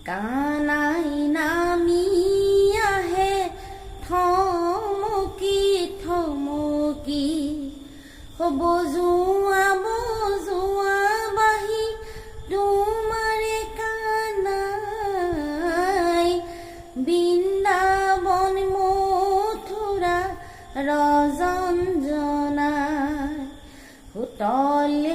কানাই নামি আহে থমকি থমকি, বজোৱা বাহি তোমাৰে কানাই। বৃন্দাবন মথুৰা ৰজঞ্জনাই, সুতলি